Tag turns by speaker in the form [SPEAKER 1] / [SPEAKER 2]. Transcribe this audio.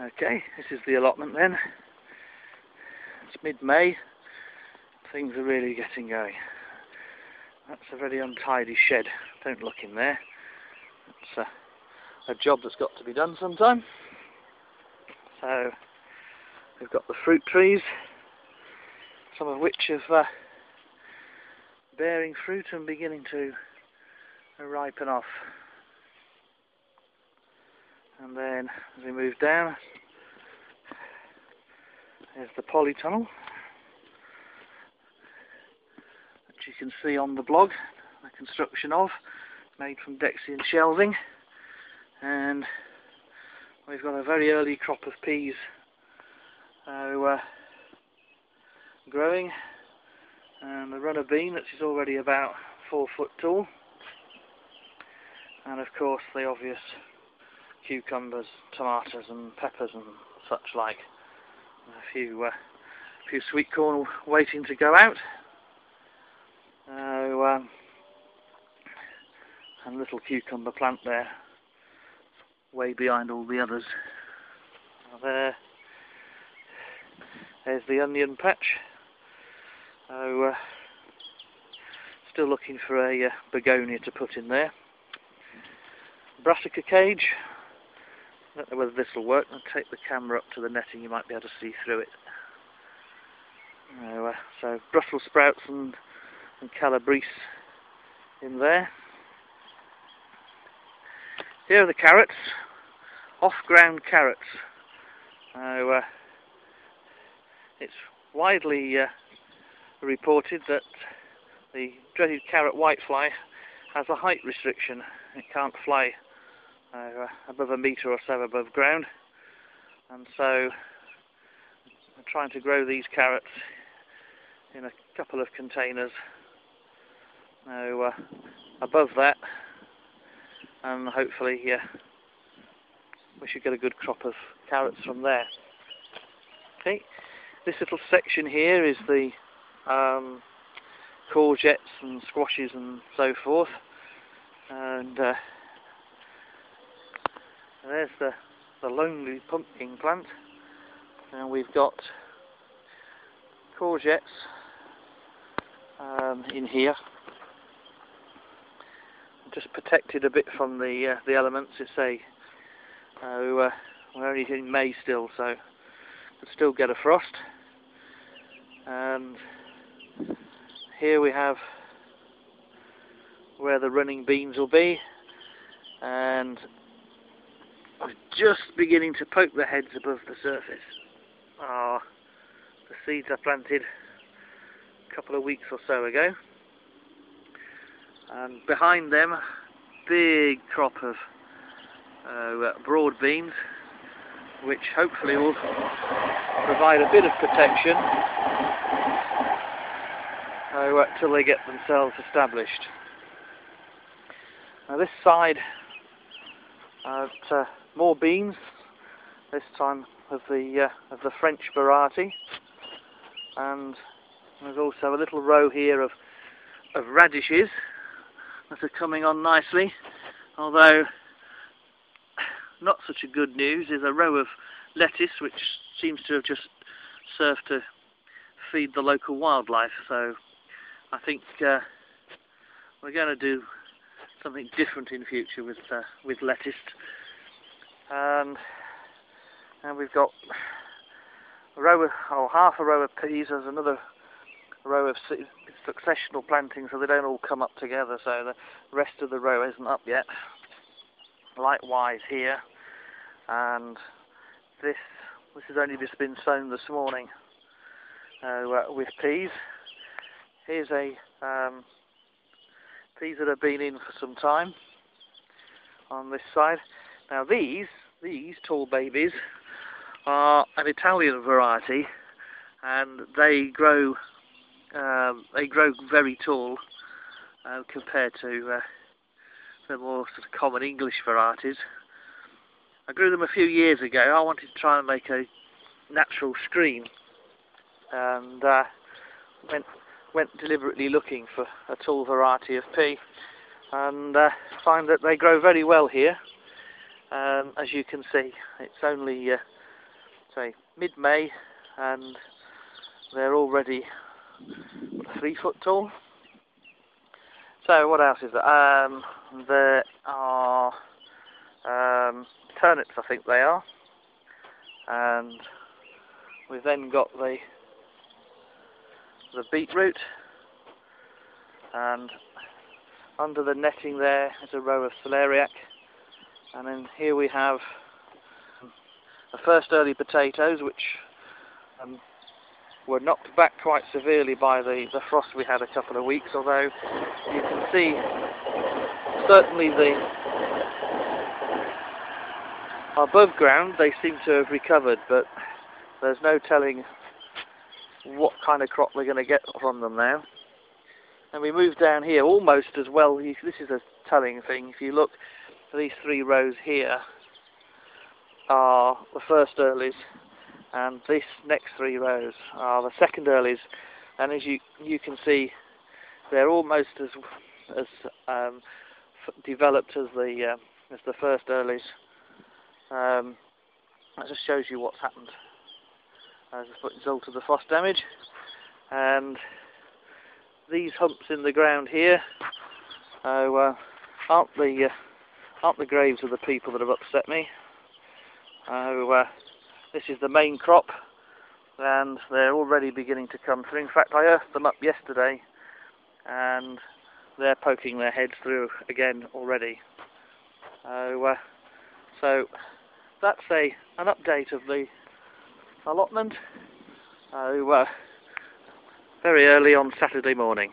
[SPEAKER 1] Okay, this is the allotment then. It's mid-May. Things are really getting going. That's a very untidy shed. Don't look in there. It's a job that's got to be done sometime. So we've got the fruit trees, some of which are bearing fruit and beginning to ripen off. And then as we move down, there's the polytunnel, which you can see on the blog, the construction of, made from Dexian shelving. And we've got a very early crop of peas growing, and a runner bean that is already about 4 foot tall, and of course the obvious cucumbers, tomatoes and peppers and such like. A few sweet corn waiting to go out, and a little cucumber plant there, way behind all the others. There's the onion patch. Still looking for a begonia to put in there. Brassica cage. I don't know whether this will work. I'll take the camera up to the netting, you might be able to see through it. So Brussels sprouts and calabrese in there. Here are the carrots, off-ground carrots. It's widely reported that the dreaded carrot whitefly has a height restriction. It can't fly above a metre or so above ground, and so I'm trying to grow these carrots in a couple of containers above that, and hopefully we should get a good crop of carrots from there. Okay, this little section here is the courgettes and squashes and so forth, and there's the lonely pumpkin plant, and we've got courgettes in here, just protected a bit from the elements. We're only in May still, so could still get a frost. And here we have where the running beans will be, and I'm just beginning to poke the heads above the surface. The seeds I planted a couple of weeks or so ago, and behind them big crop of broad beans, which hopefully will provide a bit of protection till they get themselves established. Now this side, more beans, this time of the French variety, and there's also a little row here of radishes that are coming on nicely, although not such a good news is a row of lettuce which seems to have just served to feed the local wildlife. So I think we're going to do something different in future with lettuce. And we've got half a row of peas. There's another row of successional plantings, so they don't all come up together, so the rest of the row isn't up yet. Likewise here, and this has only just been sown this morning with peas. Here's peas that have been in for some time on this side. Now these tall babies are an Italian variety, and they grow very tall compared to the more sort of common English varieties. I grew them a few years ago. I wanted to try and make a natural screen, and went deliberately looking for a tall variety of pea, and find that they grow very well here. As you can see, it's only say mid-May, and they're already 3 foot tall. So what else is there? There are turnips, I think they are, and we've then got the beetroot, and under the netting there is a row of celeriac, and then here we have the first early potatoes, which were knocked back quite severely by the frost we had a couple of weeks, although you can see certainly above ground they seem to have recovered, but there's no telling what kind of crop we're going to get from them now. And we move down here almost as well. This is a telling thing. If you look, these 3 rows here are the first earlies, and this next 3 rows are the second earlies. And as you can see, they're almost as developed as the first earlies. That just shows you what's happened as a result of the frost damage. And these humps in the ground here aren't the graves of the people that have upset me. This is the main crop, and they're already beginning to come through. In fact, I earthed them up yesterday, and they're poking their heads through again already. So that's an update of the allotment very early on Saturday morning.